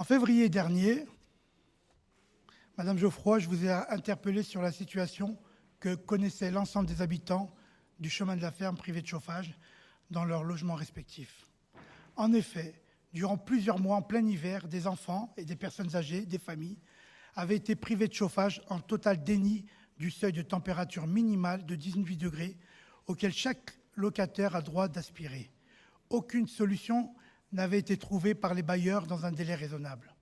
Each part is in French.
février dernier, Madame Geoffroy, je vous ai interpellé sur la situation que connaissaient l'ensemble des habitants du chemin de la ferme privés de chauffage dans leurs logements respectifs. En effet, durant plusieurs mois en plein hiver, des enfants et des personnes âgées, des familles, avaient été privés de chauffage en total déni du seuil de température minimale de 18 degrés auquel chaque locataire a droit d'aspirer. Aucune solution n'avait été trouvée par les bailleurs dans un délai raisonnable.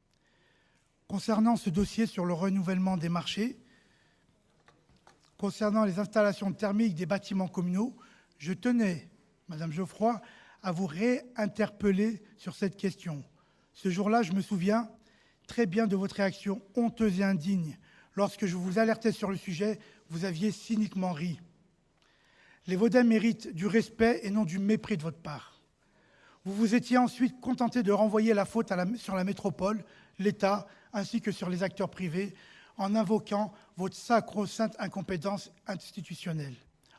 Concernant ce dossier sur le renouvellement des marchés, concernant les installations thermiques des bâtiments communaux, je tenais, Madame Geoffroy, à vous réinterpeller sur cette question. Ce jour-là, je me souviens très bien de votre réaction honteuse et indigne. Lorsque je vous alertais sur le sujet, vous aviez cyniquement ri. Les Vaudois méritent du respect et non du mépris de votre part. Vous vous étiez ensuite contenté de renvoyer la faute sur la métropole, l'État, ainsi que sur les acteurs privés, en invoquant votre sacro-sainte incompétence institutionnelle.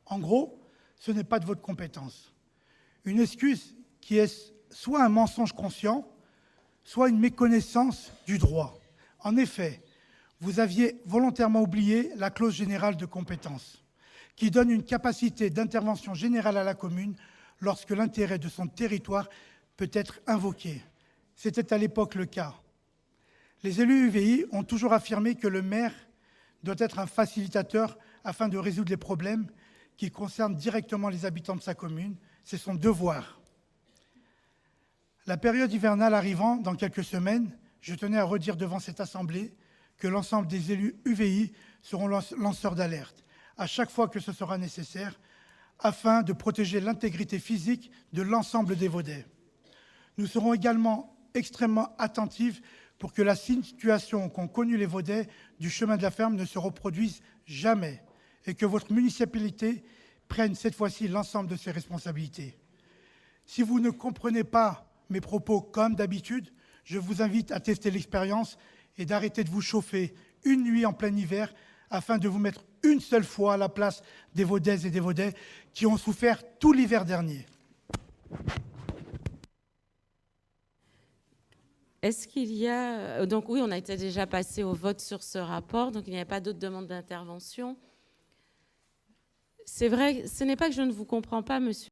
En gros, ce n'est pas de votre compétence. Une excuse qui est soit un mensonge conscient, soit une méconnaissance du droit. En effet, vous aviez volontairement oublié la clause générale de compétence, qui donne une capacité d'intervention générale à la commune lorsque l'intérêt de son territoire peut être invoqué. C'était à l'époque le cas. Les élus UVI ont toujours affirmé que le maire doit être un facilitateur afin de résoudre les problèmes qui concernent directement les habitants de sa commune. C'est son devoir. La période hivernale arrivant dans quelques semaines, je tenais à redire devant cette Assemblée que l'ensemble des élus UVI seront lanceurs d'alerte à chaque fois que ce sera nécessaire afin de protéger l'intégrité physique de l'ensemble des Vaudais. Nous serons également extrêmement attentifs pour que la situation qu'ont connue les Vaudais du chemin de la ferme ne se reproduise jamais et que votre municipalité prenne cette fois-ci l'ensemble de ses responsabilités. Si vous ne comprenez pas mes propos comme d'habitude, je vous invite à tester l'expérience et d'arrêter de vous chauffer une nuit en plein hiver afin de vous mettre une seule fois à la place des Vaudaises et des Vaudais qui ont souffert tout l'hiver dernier. Est-ce qu'il y a... Donc oui, on a été déjà passé au vote sur ce rapport, donc il n'y a pas d'autres demandes d'intervention. C'est vrai, ce n'est pas que je ne vous comprends pas, monsieur.